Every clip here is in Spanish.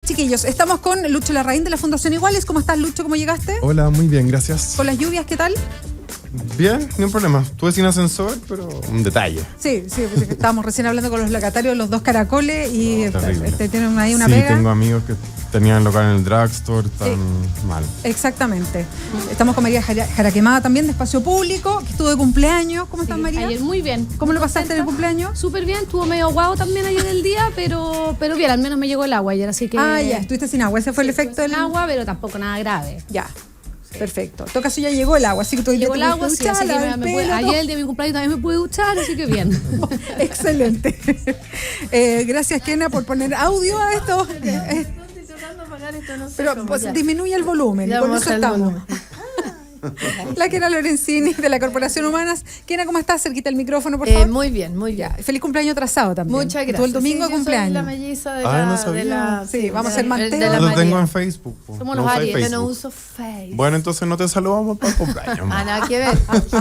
Chiquillos, estamos con Lucho Larraín de la Fundación Iguales. ¿Cómo estás, Lucho? ¿Cómo llegaste? Hola, muy bien, gracias. ¿Con las lluvias qué tal? Bien, ni un problema. Estuve sin ascensor, pero un detalle. Sí, pues estábamos recién hablando con los locatarios, los dos caracoles, y tienen ahí una pega. Sí, tengo amigos que tenían local en el drugstore, están mal. Exactamente. Estamos con María Jaraquemada también, de Espacio Público, que estuvo de cumpleaños. ¿Cómo estás, María? Ayer muy bien. ¿Cómo lo pasaste en el cumpleaños? Súper bien, estuvo medio aguado también ayer el día, pero bien, al menos me llegó el agua ayer, así que... Ya, estuviste sin agua, ese fue el efecto del agua, pero tampoco nada grave. Ya. Perfecto. En todo caso ya llegó el agua, así que tú llegó el agua, sí, así que ayer el día de mi cumpleaños también me pude duchar, así que bien. Excelente. Gracias, Kena, por poner audio a esto. Pero pues, disminuye el volumen, con eso estamos. La Kena Lorenzini, de la Corporación Humanas. Kena, ¿cómo estás? Cerquita el micrófono, por favor. Muy bien, muy bien. Feliz cumpleaños atrasado también. Muchas gracias. Tú el domingo de cumpleaños. Soy la melliza de no sabía. Sí, vamos a hacer manteo. Yo lo tengo en Facebook. Somos los Aries, yo no uso Facebook. Bueno, entonces no te saludamos para el cumpleaños. Nada que ver.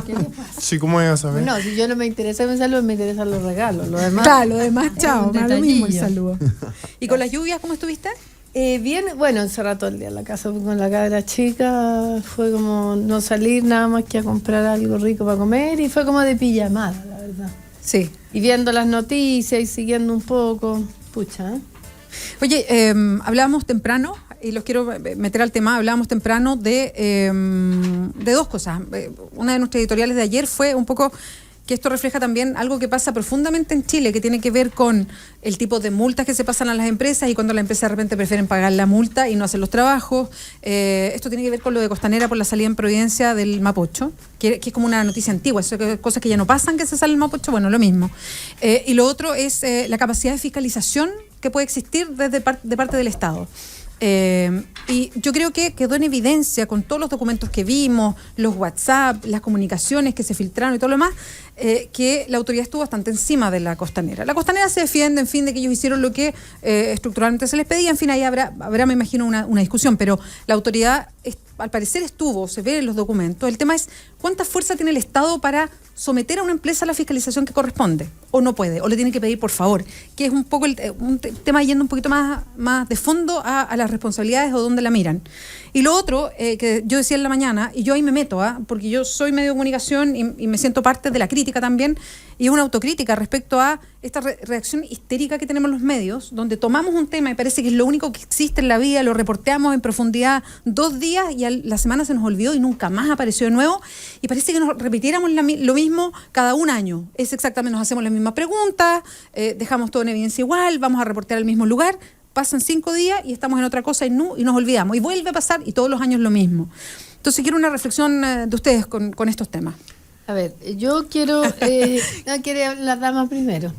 ¿Qué le pasa? Sí, ¿cómo ibas a ver? No, si yo no me interesa mi salud, me interesan los regalos. Lo demás. Claro, lo demás, chao. Más lo mismo el saludo. ¿Y con las lluvias cómo estuviste? Bien, bueno, encerrado todo el día en la casa con la cabra chica, fue como no salir nada más que a comprar algo rico para comer y fue como de pijamada, la verdad. Sí. Y viendo las noticias y siguiendo un poco, pucha. Oye, hablábamos temprano, y los quiero meter al tema, hablábamos temprano de dos cosas. Una de nuestras editoriales de ayer fue un poco que esto refleja también algo que pasa profundamente en Chile, que tiene que ver con el tipo de multas que se pasan a las empresas y cuando las empresas de repente prefieren pagar la multa y no hacer los trabajos. Esto tiene que ver con lo de Costanera por la salida en Providencia del Mapocho, que es como una noticia antigua, cosas que ya no pasan, que se sale el Mapocho, bueno, lo mismo. Y lo otro es la capacidad de fiscalización que puede existir de parte del Estado. Y yo creo que quedó en evidencia con todos los documentos que vimos, los WhatsApp, las comunicaciones que se filtraron y todo lo demás, que la autoridad estuvo bastante encima de la Costanera. La Costanera se defiende, en fin, de que ellos hicieron lo que estructuralmente se les pedía, en fin, ahí habrá me imagino, una discusión, pero la autoridad al parecer se ve en los documentos. El tema es cuánta fuerza tiene el Estado para someter a una empresa a la fiscalización que corresponde, o no puede, o le tiene que pedir por favor, que es un poco un tema yendo un poquito más de fondo a las responsabilidades o dónde la miran. Y lo otro, que yo decía en la mañana, y yo ahí me meto, porque yo soy medio de comunicación y me siento parte de la crítica también, y es una autocrítica respecto a esta reacción histérica que tenemos los medios, donde tomamos un tema y parece que es lo único que existe en la vida, lo reporteamos en profundidad 2 días y a la semana se nos olvidó y nunca más apareció de nuevo, y parece que nos repitiéramos lo mismo cada un año. Es exactamente, nos hacemos las mismas preguntas, dejamos todo en evidencia igual, vamos a reportear al mismo lugar, pasan 5 días y estamos en otra cosa y nos olvidamos, y vuelve a pasar y todos los años lo mismo. Entonces quiero una reflexión de ustedes con estos temas. A ver, yo quiero... no, quiere la dama primero.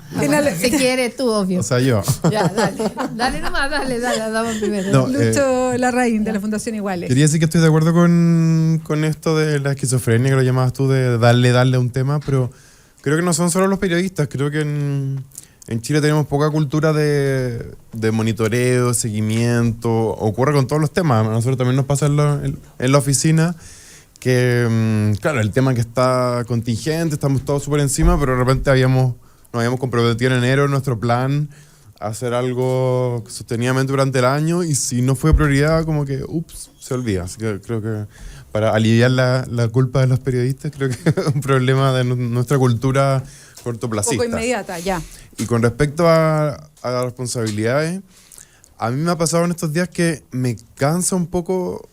Si quiere tú, obvio. O sea, yo. Ya, dale nomás, dale, la dama primero. No, Lucho Larraín, de la Fundación Iguales. Quería decir que estoy de acuerdo con esto de la esquizofrenia, que lo llamabas tú, de darle a un tema, pero creo que no son solo los periodistas, creo que en Chile tenemos poca cultura de monitoreo, seguimiento, ocurre con todos los temas. A nosotros también nos pasa en la oficina que, claro, el tema que está contingente, estamos todos súper encima, pero de repente nos habíamos comprometido en enero en nuestro plan a hacer algo sostenidamente durante el año y si no fue prioridad, como que, se olvida. Así que creo que para aliviar la culpa de los periodistas, creo que es un problema de nuestra cultura cortoplacista. Un poco inmediata, ya. Y con respecto a las responsabilidades, a mí me ha pasado en estos días que me cansa un poco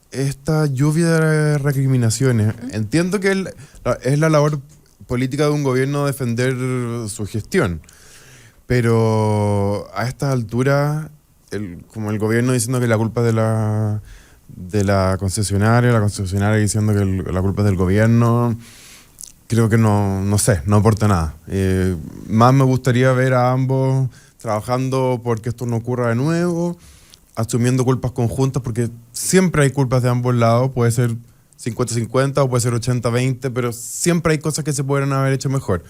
esta lluvia de recriminaciones. Entiendo que es la labor política de un gobierno defender su gestión, pero a estas alturas, como el gobierno diciendo que la culpa es de la concesionaria diciendo que la culpa es del gobierno, creo que no sé, no aporta nada. Más me gustaría ver a ambos trabajando porque esto no ocurra de nuevo, asumiendo culpas conjuntas, porque siempre hay culpas de ambos lados, puede ser 50-50 o puede ser 80-20, pero siempre hay cosas que se pueden haber hecho mejor.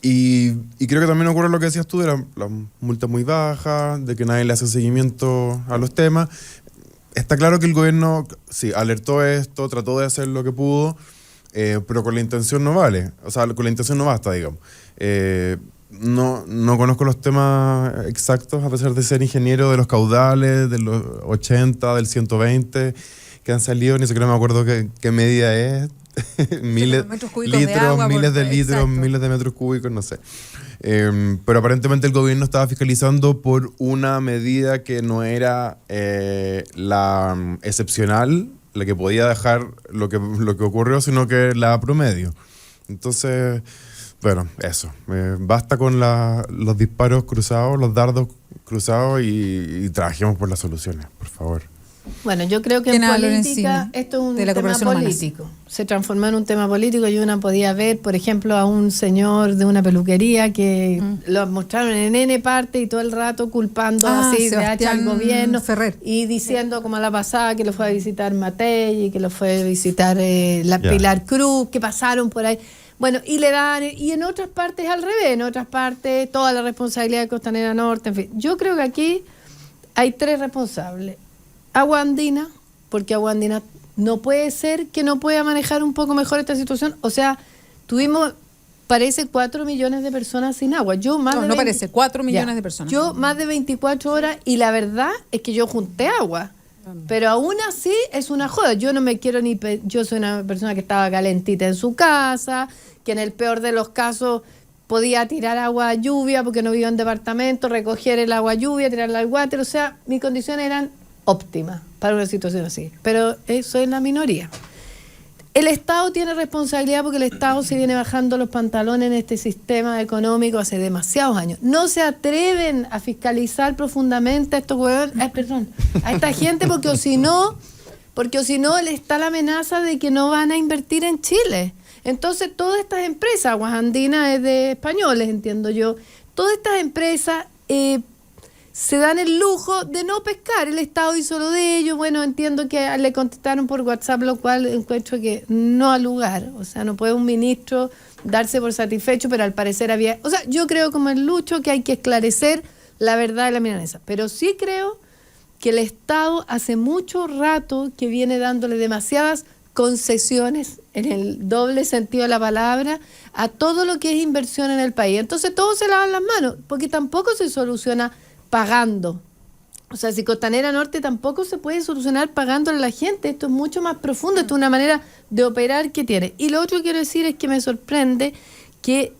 Y creo que también ocurre lo que decías tú, de la multa muy baja, de que nadie le hace seguimiento a los temas. Está claro que el gobierno, sí, alertó esto, trató de hacer lo que pudo, pero con la intención no vale, o sea, con la intención no basta, digamos. no conozco los temas exactos, a pesar de ser ingeniero de los caudales, de los 80, del 120, que han salido, ni siquiera me acuerdo qué medida es. Miles metros cúbicos litros, de agua, miles de litros, exacto. miles de metros cúbicos, no sé. Pero aparentemente el gobierno estaba fiscalizando por una medida que no era la excepcional, la que podía dejar lo que ocurrió, sino que la promedio. Entonces, bueno, eso. Basta con los disparos cruzados, los dardos cruzados y trabajemos por las soluciones, por favor. Bueno, yo creo que en Diana política Lorenzini, esto es un de la tema Cooperación Humana. político. Se transformó en un tema político y una podía ver, por ejemplo, a un señor de una peluquería que lo mostraron en N parte y todo el rato culpando así de hacha al Sebastián gobierno Ferrer. y diciendo como la pasada que lo fue a visitar Matei y que lo fue a visitar Ya. Pilar Cruz, que pasaron por ahí. Bueno, y le dan, y en otras partes al revés, en otras partes toda la responsabilidad de Costanera Norte, en fin. Yo creo que aquí hay 3 responsables. Agua Andina, porque Agua Andina no puede ser que no pueda manejar un poco mejor esta situación. O sea, tuvimos, parece 4 millones de personas sin agua. Yo más de No parece, 4 millones Ya. de personas. Yo más de 24 horas y la verdad es que yo junté agua. Pero aún así es una joda. Yo no me quiero yo soy una persona que estaba calentita en su casa, que en el peor de los casos podía tirar agua a lluvia porque no vivía en departamento, recoger el agua a lluvia, tirarla al water. O sea, mis condiciones eran óptimas para una situación así. Pero eso es la minoría. El Estado tiene responsabilidad porque el Estado se viene bajando los pantalones en este sistema económico hace demasiados años. No se atreven a fiscalizar profundamente a estos huevones, a esta gente porque o si no está la amenaza de que no van a invertir en Chile. Entonces todas estas empresas, Aguas Andinas es de españoles, entiendo yo, todas estas empresas se dan el lujo de no pescar. El Estado hizo lo de ellos. Bueno, entiendo que le contestaron por WhatsApp, lo cual encuentro que no al lugar. O sea, no puede un ministro darse por satisfecho, pero al parecer había... O sea, yo creo como el Lucho que hay que esclarecer la verdad de la milanesa. Pero sí creo que el Estado hace mucho rato que viene dándole demasiadas concesiones, en el doble sentido de la palabra, a todo lo que es inversión en el país. Entonces todos se lavan las manos, porque tampoco se soluciona pagando. O sea, si Costanera Norte tampoco se puede solucionar pagándole a la gente. Esto es mucho más profundo, esto es una manera de operar que tiene. Y lo otro que quiero decir es que me sorprende que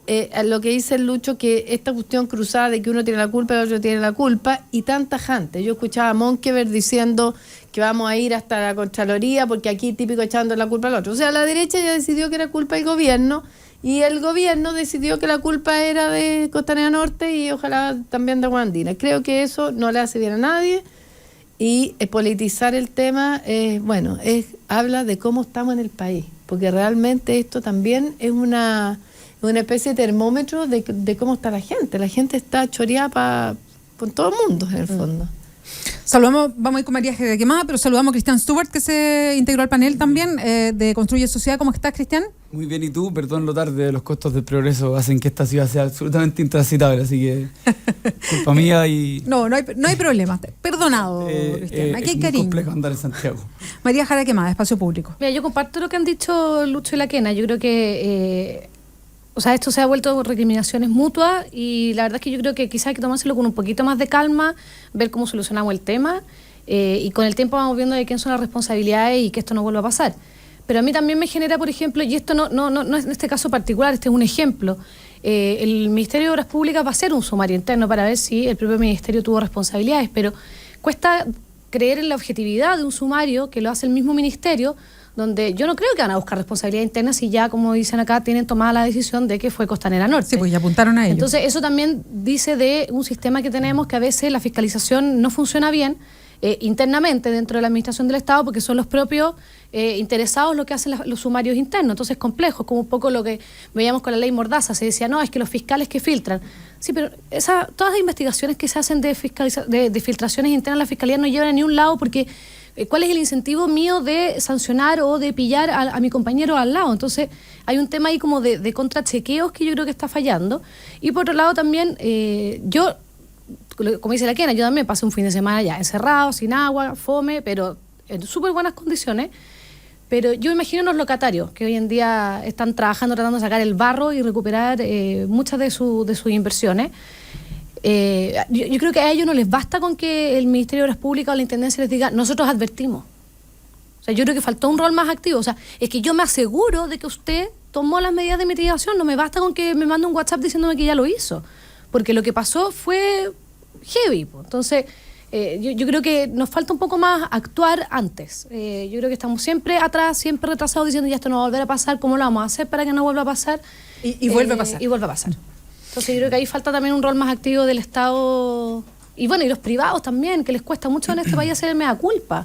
lo que dice el Lucho, que esta cuestión cruzada de que uno tiene la culpa y el otro tiene la culpa, y tan tajante. Yo escuchaba a Monkeberg diciendo que vamos a ir hasta la Contraloría porque aquí típico echando la culpa al otro. O sea, la derecha ya decidió que era culpa del gobierno y el gobierno decidió que la culpa era de Costanera Norte y ojalá también de Agua Andina. Creo que eso no le hace bien a nadie y politizar el tema, habla de cómo estamos en el país, porque realmente esto también es una especie de termómetro de cómo está la gente. La gente está choreada con todo el mundo, en el fondo. Saludamos, vamos a ir con María Jara Quemada, pero saludamos a Cristian Stewart, que se integró al panel también de Construye Sociedad. ¿Cómo estás, Cristian? Muy bien, ¿y tú? Perdón lo tarde, los costos del progreso hacen que esta ciudad sea absolutamente intransitable, así que culpa mía y... No hay problema. Perdonado, Cristian. Aquí hay es muy cariño. complejo andar en Santiago. María Jara Quemada, Espacio Público. Mira, yo comparto lo que han dicho Lucho y la Kena. Yo creo que esto se ha vuelto recriminaciones mutuas y la verdad es que yo creo que quizás hay que tomárselo con un poquito más de calma, ver cómo solucionamos el tema y con el tiempo vamos viendo de quién son las responsabilidades y que esto no vuelva a pasar. Pero a mí también me genera, por ejemplo, y esto no es en este caso particular, este es un ejemplo, el Ministerio de Obras Públicas va a hacer un sumario interno para ver si el propio ministerio tuvo responsabilidades, pero cuesta creer en la objetividad de un sumario que lo hace el mismo ministerio, donde yo no creo que van a buscar responsabilidad interna si ya, como dicen acá, tienen tomada la decisión de que fue Costanera Norte. Sí, pues ya apuntaron a ello. Entonces, eso también dice de un sistema que tenemos que a veces la fiscalización no funciona bien internamente dentro de la administración del Estado porque son los propios interesados los que hacen los sumarios internos. Entonces, es complejo, como un poco lo que veíamos con la ley Mordaza. Se decía, no, es que los fiscales que filtran. Sí, pero todas las investigaciones que se hacen de filtraciones internas en la Fiscalía no llevan a ningún lado porque... ¿Cuál es el incentivo mío de sancionar o de pillar a mi compañero al lado? Entonces, hay un tema ahí como de contrachequeos que yo creo que está fallando. Y por otro lado también, yo, como dice la Kena, yo también pasé un fin de semana ya encerrado, sin agua, fome, pero en súper buenas condiciones. Pero yo imagino los locatarios que hoy en día están trabajando, tratando de sacar el barro y recuperar muchas de sus inversiones. Yo creo que a ellos no les basta con que el Ministerio de Obras Públicas o la Intendencia les diga, nosotros advertimos. O sea, yo creo que faltó un rol más activo. O sea, es que yo me aseguro de que usted tomó las medidas de mitigación. No me basta con que me mande un WhatsApp diciéndome que ya lo hizo. Porque lo que pasó fue heavy. Entonces, yo creo que nos falta un poco más actuar antes. Yo creo que estamos siempre atrás, siempre retrasados, diciendo ya esto no va a volver a pasar, ¿cómo lo vamos a hacer para que no vuelva a pasar? Y vuelve a pasar. Y vuelve a pasar. Entonces, yo creo que ahí falta también un rol más activo del Estado. Y bueno, y los privados también, que les cuesta mucho en este país hacer el mea culpa.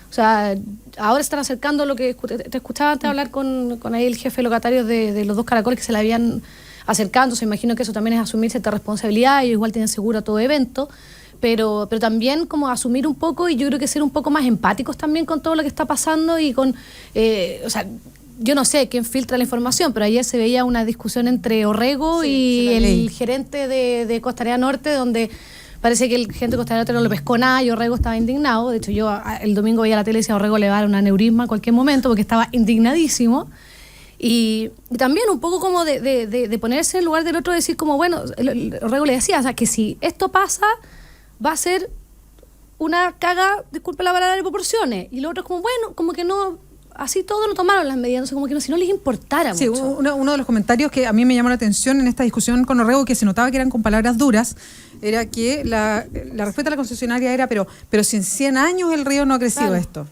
O sea, ahora están acercando lo que te escuchaba antes hablar con ahí el jefe de locatarios de los 2 caracoles que se le habían acercando. Se imagino que eso también es asumir cierta responsabilidad. Ellos igual tienen seguro a todo evento. Pero también como asumir un poco, y yo creo que ser un poco más empáticos también con todo lo que está pasando y con... o sea, yo no sé quién filtra la información, pero ayer se veía una discusión entre Orrego y el gerente de Costanera Norte, donde... Parece que el gerente de Costanera Norte no le pescó nada y Orrego estaba indignado. De hecho, yo el domingo veía la tele y decía Orrego le va a dar un aneurisma en cualquier momento porque estaba indignadísimo. Y también un poco como de ponerse en el lugar del otro, decir como, bueno, Orrego le decía, o sea, que si esto pasa, va a ser una caga, disculpe la palabra, de proporciones. Y lo otro es como, bueno, como que no... Así todo no tomaron las medidas, como que no, si no les importara sí, mucho. Uno de los comentarios que a mí me llamó la atención en esta discusión con Orrego, que se notaba que eran con palabras duras, era que la respuesta a la concesionaria era, pero si en 100 años el río no ha crecido esto.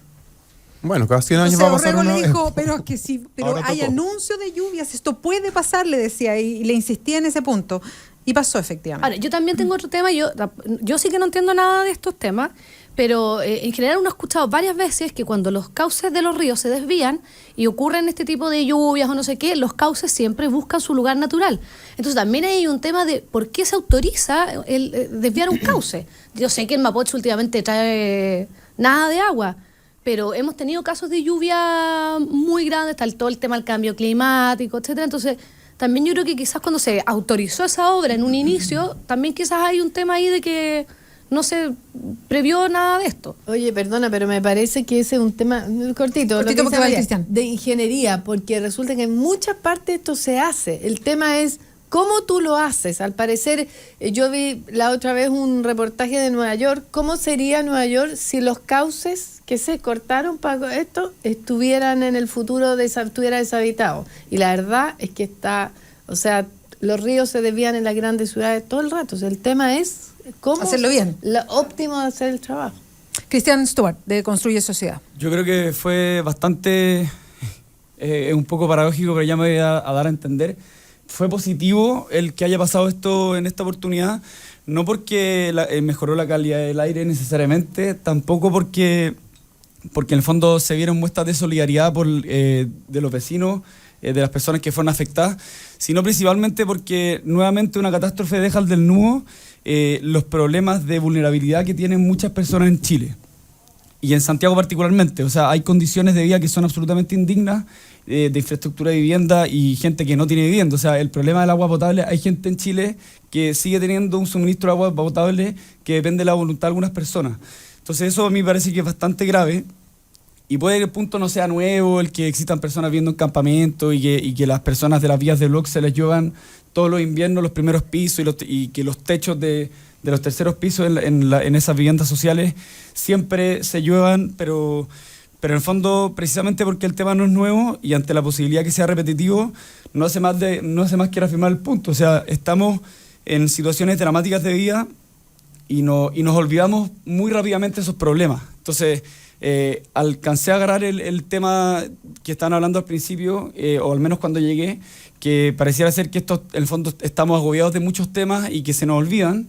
Bueno, cada 100 años Entonces, va a pasar Orrego uno. le dijo, pero es que sí, pero Ahora hay tocó. anuncio de lluvias, esto puede pasar, le decía, y le insistía en ese punto. Y pasó efectivamente. Ahora, yo también tengo otro tema, yo sí que no entiendo nada de estos temas, pero en general uno ha escuchado varias veces que cuando los cauces de los ríos se desvían y ocurren este tipo de lluvias o no sé qué, los cauces siempre buscan su lugar natural. Entonces también hay un tema de por qué se autoriza el desviar un cauce. Yo sé que el Mapocho últimamente trae nada de agua, pero hemos tenido casos de lluvia muy grandes, está todo el tema del cambio climático, etcétera. Entonces también yo creo que quizás cuando se autorizó esa obra en un inicio, también quizás hay un tema ahí de que no se previó nada de esto. Oye, perdona, pero me parece que ese es un tema cortito, lo que porque dice va el María, Cristian. de ingeniería, porque resulta que en muchas partes esto se hace. El tema es cómo tú lo haces. Al parecer, yo vi la otra vez un reportaje de Nueva York. ¿Cómo sería Nueva York si los cauces que se cortaron para esto estuvieran en el futuro, estuviera deshabitado? Y la verdad es que está, o sea, los ríos se desvían en las grandes ciudades todo el rato. O sea, el tema es cómo hacerlo bien. Lo óptimo de hacer el trabajo. Cristian Stewart, de Construye Sociedad. Yo creo que fue bastante, un poco paradójico, pero ya me voy a dar a entender. Fue positivo el que haya pasado esto en esta oportunidad, no porque mejoró la calidad del aire necesariamente, tampoco porque en el fondo se vieron muestras de solidaridad de los vecinos, de las personas que fueron afectadas, sino principalmente porque nuevamente una catástrofe deja al desnudo los problemas de vulnerabilidad que tienen muchas personas en Chile. Y en Santiago particularmente, o sea, hay condiciones de vida que son absolutamente indignas, de infraestructura de vivienda y gente que no tiene vivienda. O sea, el problema del agua potable, hay gente en Chile que sigue teniendo un suministro de agua potable que depende de la voluntad de algunas personas. Entonces eso a mí me parece que es bastante grave y puede que el punto no sea nuevo, el que existan personas viviendo en campamento y que las personas de las vías de bloque se les lluevan todos los inviernos los primeros pisos y que los techos de los terceros pisos en esas viviendas sociales siempre se lluevan, pero en el fondo, precisamente porque el tema no es nuevo y ante la posibilidad que sea repetitivo, no hace más que reafirmar el punto. O sea, estamos en situaciones dramáticas de vida y nos olvidamos muy rápidamente de esos problemas. Entonces, alcancé a agarrar el tema que estaban hablando al principio, o al menos cuando llegué, que pareciera ser que en el fondo estamos agobiados de muchos temas y que se nos olvidan,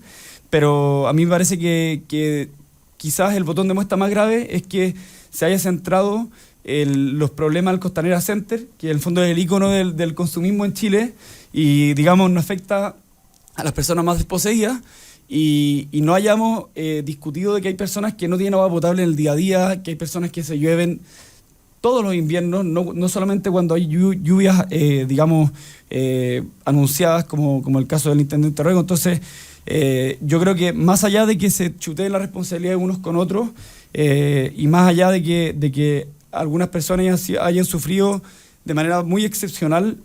pero a mí me parece que quizás el botón de muestra más grave es que se haya centrado los problemas del Costanera Center, que en el fondo es el ícono del consumismo en Chile y, digamos, no afecta a las personas más desposeídas y no hayamos discutido de que hay personas que no tienen agua potable en el día a día, que hay personas que se llueven todos los inviernos, no solamente cuando hay lluvias, digamos, anunciadas, como el caso del intendente Orrego. Entonces, yo creo que más allá de que se chuteen la responsabilidad de unos con otros, y más allá de que algunas personas hayan sufrido de manera muy excepcional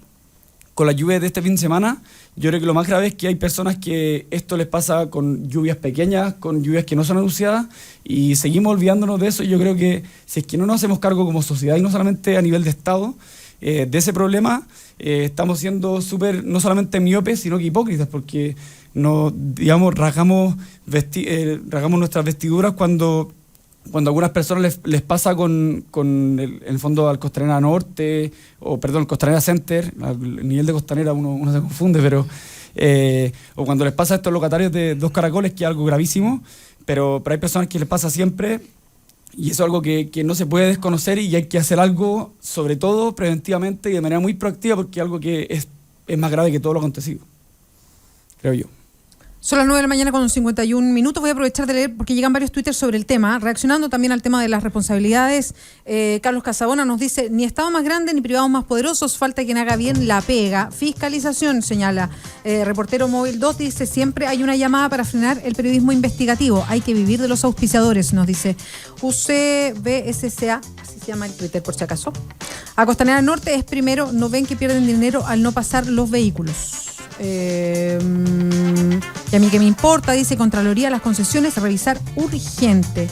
con la lluvia de este fin de semana. Yo creo que lo más grave es que hay personas que esto les pasa con lluvias pequeñas, con lluvias que no son anunciadas, y seguimos olvidándonos de eso. Yo creo que si es que no nos hacemos cargo como sociedad, y no solamente a nivel de Estado, de ese problema, estamos siendo no solamente miopes, sino que hipócritas, porque rasgamos nuestras vestiduras cuando a algunas personas les pasa con el fondo al Costanera Norte, Costanera Center. El nivel de Costanera uno se confunde, pero o cuando les pasa a estos locatarios de Dos Caracoles, que es algo gravísimo, pero hay personas que les pasa siempre, y eso es algo que no se puede desconocer, y hay que hacer algo, sobre todo preventivamente y de manera muy proactiva, porque es algo que es más grave que todo lo acontecido, creo yo. Son las 9 de la mañana con 51 minutos. Voy a aprovechar de leer porque llegan varios twitters sobre el tema, reaccionando también al tema de las responsabilidades. Carlos Casabona nos dice: ni Estado más grande ni privados más poderosos, falta quien haga bien la pega. Fiscalización, señala. Reportero Móvil 2 dice: siempre hay una llamada para frenar el periodismo investigativo. Hay que vivir de los auspiciadores, nos dice. UCBSCA, así se llama el Twitter por si acaso. A Costanera Norte es primero, no ven que pierden dinero al no pasar los vehículos. Y a mí que me importa, dice Contraloría, las concesiones, revisar urgente.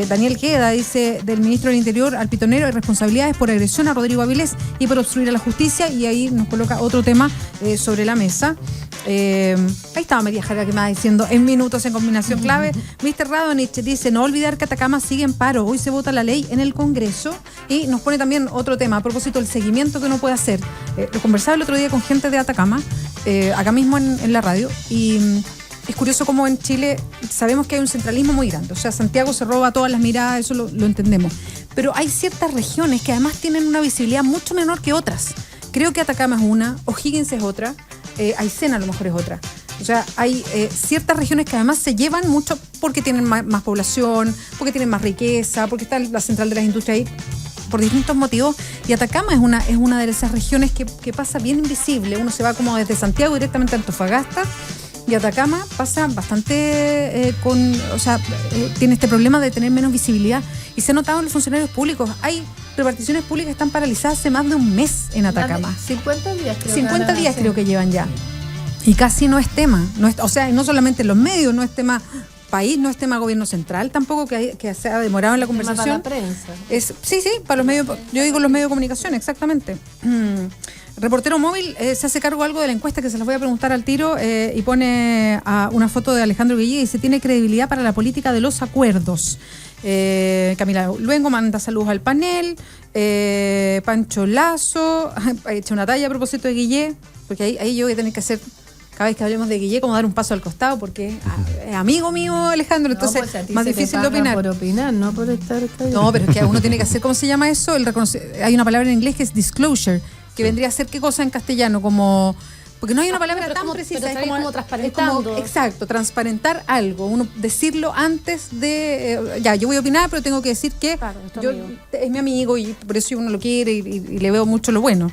Daniel Queda dice: del ministro del Interior al pitonero hay responsabilidades por agresión a Rodrigo Avilés y por obstruir a la justicia, y ahí nos coloca otro tema sobre la mesa. Ahí estaba María Jara que me va diciendo en minutos en combinación clave. Mr. Radonich dice: no olvidar que Atacama sigue en paro, hoy se vota la ley en el Congreso, y nos pone también otro tema a propósito del seguimiento que uno puede hacer. Lo conversaba el otro día con gente de Atacama, acá mismo en la radio, y es curioso cómo en Chile sabemos que hay un centralismo muy grande. O sea, Santiago se roba todas las miradas, eso lo entendemos. Pero hay ciertas regiones que además tienen una visibilidad mucho menor que otras. Creo que Atacama es una, O'Higgins es otra, Aysén a lo mejor es otra. O sea, hay ciertas regiones que además se llevan mucho porque tienen más población, porque tienen más riqueza, porque está la central de las industrias ahí, por distintos motivos, y Atacama es una de esas regiones que pasa bien invisible. Uno se va como desde Santiago directamente a Antofagasta, y Atacama pasa bastante tiene este problema de tener menos visibilidad, y se ha notado en los funcionarios públicos. Hay reparticiones públicas que están paralizadas hace más de un mes en Atacama. 50 días creo. 50 días creo que llevan ya. Y casi no es tema. No solamente en los medios, no es tema país, no es tema gobierno central tampoco, que se ha demorado en la conversación. Para la prensa. Sí, para los medios, yo digo los medios de comunicación, exactamente. Reportero Móvil se hace cargo algo de la encuesta que se las voy a preguntar al tiro, y pone una foto de Alejandro Guille y dice: tiene credibilidad para la política de los acuerdos. Camila Luengo manda saludos al panel. Pancho Lazo ha hecho una talla a propósito de Guille, porque ahí yo voy a tener que hacer, cada vez que hablemos de Guille, como dar un paso al costado, porque es amigo mío Alejandro, entonces más difícil de opinar. Por opinar, no por estar callado. No, pero es que uno tiene que hacer, ¿cómo se llama eso? Hay una palabra en inglés que es disclosure, que vendría a ser ¿qué cosa en castellano? Como... Porque no hay una palabra tan precisa, es como transparentando. Exacto, transparentar algo, uno decirlo antes de... yo voy a opinar, pero tengo que decir que es mi amigo y por eso uno lo quiere y le veo mucho lo bueno.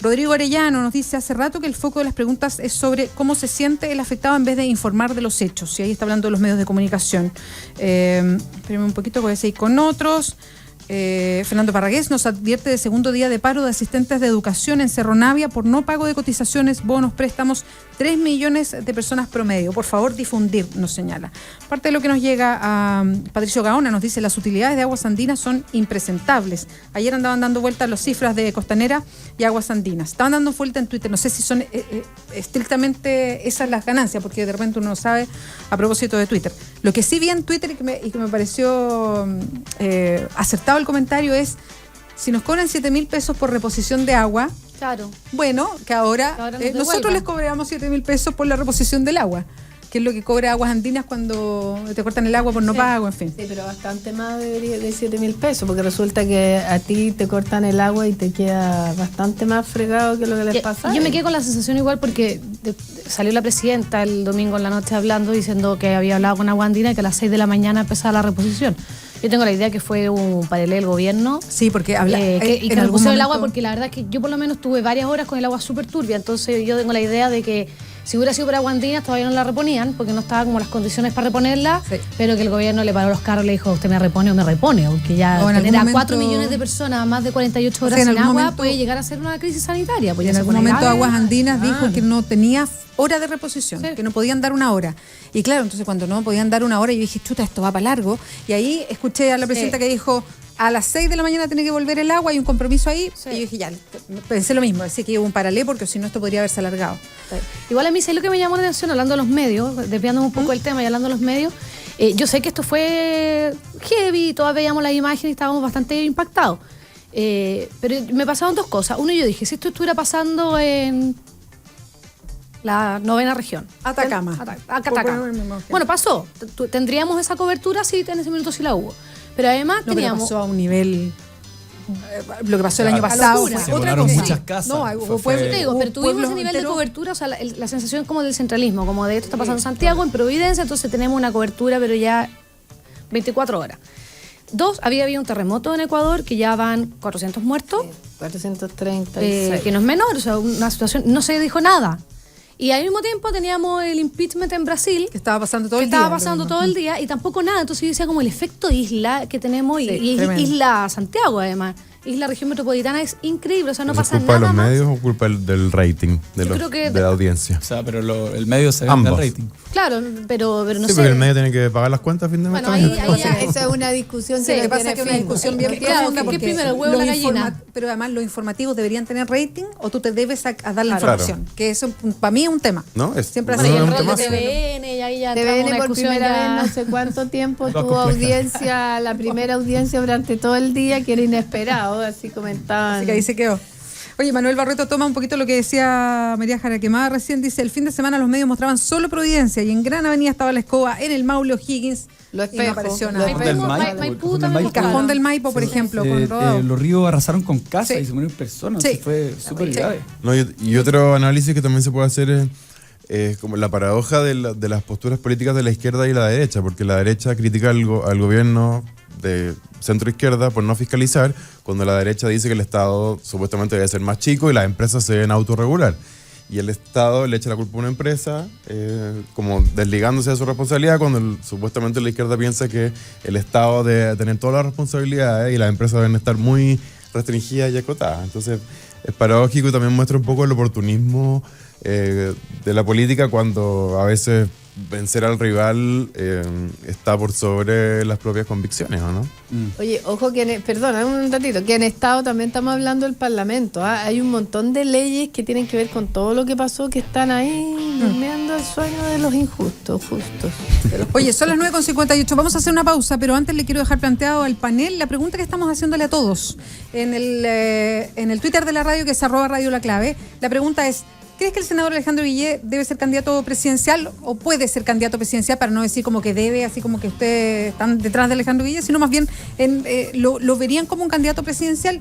Rodrigo Arellano nos dice: hace rato que el foco de las preguntas es sobre cómo se siente el afectado en vez de informar de los hechos. Y ahí está hablando de los medios de comunicación. Espérenme un poquito, voy a seguir con otros. Fernando Parragués nos advierte de segundo día de paro de asistentes de educación en Cerro Navia por no pago de cotizaciones, bonos, préstamos, 3 millones de personas promedio. Por favor, difundir, nos señala. Parte de lo que nos llega a Patricio Gaona nos dice: las utilidades de Aguas Andinas son impresentables. Ayer andaban dando vueltas las cifras de Costanera y Aguas Andinas. Estaban dando vuelta en Twitter, no sé si son estrictamente esas las ganancias, porque de repente uno no sabe a propósito de Twitter. Lo que sí vi en Twitter y que me pareció acertado el comentario es: si nos cobran 7.000 pesos por reposición de agua, claro, bueno, que ahora nosotros les cobramos 7.000 pesos por la reposición del agua, que es lo que cobra Aguas Andinas cuando te cortan el agua por no pago, en fin. Sí, pero bastante más de 7.000 pesos, porque resulta que a ti te cortan el agua y te queda bastante más fregado que lo que les pasa. Yo me quedé con la sensación igual porque salió la presidenta el domingo en la noche hablando, diciendo que había hablado con Aguas Andinas y que a las 6 de la mañana empezaba la reposición. Yo tengo la idea que fue un paralelo del gobierno. Sí, porque habla y que me pusieron el agua, porque la verdad es que yo por lo menos tuve varias horas con el agua súper turbia, entonces yo tengo la idea de que Si hubiera sido por Aguas Andinas todavía no la reponían porque no estaban como las condiciones para reponerla, Sí. pero que el gobierno le paró los carros y le dijo, usted me repone o me repone, porque ya O en tener a algún 4 momento- millones de personas más de 48 horas Sí, en sin algún agua momento- puede llegar a ser una crisis sanitaria. Pues Y ya en se algún pone momento grave. Aguas Andinas dijo Ah. que no tenía hora de reposición, Sí. que no podían dar una hora. Y claro, entonces cuando no podían dar una hora, yo dije, chuta, esto va para largo. Y ahí escuché a la presidenta que dijo, a las 6 de la mañana tiene que volver el agua, hay un compromiso ahí. Sí. Y yo dije, ya, pensé lo mismo, así que hubo un paralelo porque si no esto podría haberse alargado. Igual a mí, ¿sabes lo que me llamó la atención hablando de los medios, desviándome un poco del tema y hablando de los medios? Yo sé que esto fue heavy, todas veíamos las imágenes y estábamos bastante impactados. Pero me pasaron dos cosas. Uno, yo dije, si esto estuviera pasando en la 9ª región. Atacama. Atacama. Por poner el mismo ejemplo. Bueno, pasó. ¿Tendríamos esa cobertura? Sí, en ese minuto sí la hubo. Pero además No, pero teníamos... pasó a un nivel... lo que pasó el año A pasado locura. fue Se otra volaron cosa. muchas casas. No, Fue- hubo fue- Yo te digo, hubo pero tuvimos pueblos ese nivel de enteros- cobertura, o sea, la sensación como del centralismo, como de esto está pasando en Santiago, en Providencia, entonces tenemos una cobertura, pero ya 24 horas. Dos, había habido un terremoto en Ecuador, que ya van 400 muertos, 436. que no es menor, o sea, una situación, no se dijo nada. Y al mismo tiempo teníamos el impeachment en Brasil, Que estaba pasando todo que el día. estaba pasando todo el día y tampoco nada. Entonces yo decía como el efecto isla que tenemos Sí, y tremendo. isla Santiago además. Isla región metropolitana es increíble, o sea, no ¿Eso es pasa culpa de nada los más. medios o culpa del rating, Yo creo que- de la audiencia? O sea, pero el medio se vende Ambos. al rating. Claro, pero no Sí, sé. porque el medio tiene que pagar las cuentas a fin de mes Bueno, también. ahí ya- Esa es una discusión Sí, que lo que no pasa tiene es que es una fin. discusión bien Claro, profunda ¿qué porque primero, el huevo o la gallina? pero además los informativos deberían tener rating o tú te debes a dar la Claro. información, que eso para mí es un tema. ¿No? Siempre ha no, Bueno, y sido el un rol de temazo. TVN y ahí ya entramos en TVN una por discusión primera ya- vez no sé cuánto tiempo Más tuvo compleja. audiencia, la primera audiencia durante todo el día, que era inesperado, así comentaban. Así que ahí se quedó. Oye, Manuel Barreto toma un poquito lo que decía María Jaraquemada recién. Dice, el fin de semana los medios mostraban solo Providencia y en Gran Avenida estaba la escoba, en el Maule O'Higgins Lo y no espejo, apareció lo nada. espejo. Del Maipú, Maipo, Maipú del también Maipo. El cajón Sí. del Maipo, por ejemplo, con rodado. Los ríos arrasaron con casas Sí. y se murieron personas. Sí. Sí. Fue súper Sí. grave. No, y otro análisis que también se puede hacer es como la paradoja de las posturas políticas de la izquierda y la derecha, porque la derecha critica al gobierno de centro izquierda por no fiscalizar, cuando la derecha dice que el Estado supuestamente debe ser más chico y las empresas se deben autorregular. Y el Estado le echa la culpa a una empresa, como desligándose de su responsabilidad, cuando supuestamente la izquierda piensa que el Estado debe tener todas las responsabilidades y las empresas deben estar muy restringidas y acotadas. Entonces es paradójico y también muestra un poco el oportunismo de la política cuando a veces vencer al rival está por sobre las propias convicciones, ¿o no? Oye, ojo que, perdona un ratito, que en Estado también estamos hablando del Parlamento. Hay un montón de leyes que tienen que ver con todo lo que pasó, que están ahí durmiendo el sueño de los injustos, justos. Oye, son las 9:58. Vamos a hacer una pausa, pero antes le quiero dejar planteado al panel la pregunta que estamos haciéndole a todos en el Twitter de la radio, que es @Radio La Clave. La pregunta es, ¿crees que el senador Alejandro Guillé debe ser candidato presidencial o puede ser candidato presidencial, para no decir como que debe, así como que ustedes están detrás de Alejandro Guillé, sino más bien lo verían como un candidato presidencial?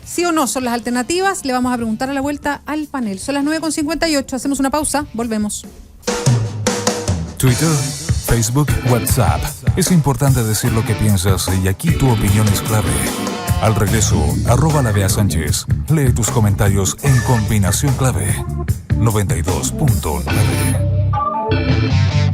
¿Sí o no? Son las alternativas. Le vamos a preguntar a la vuelta al panel. Son las 9:58. Hacemos una pausa. Volvemos. Twitter, Facebook, WhatsApp. Es importante decir lo que piensas y aquí tu opinión es clave. Al regreso, @La Bea Sánchez. Lee tus comentarios en Combinación Clave 92.9.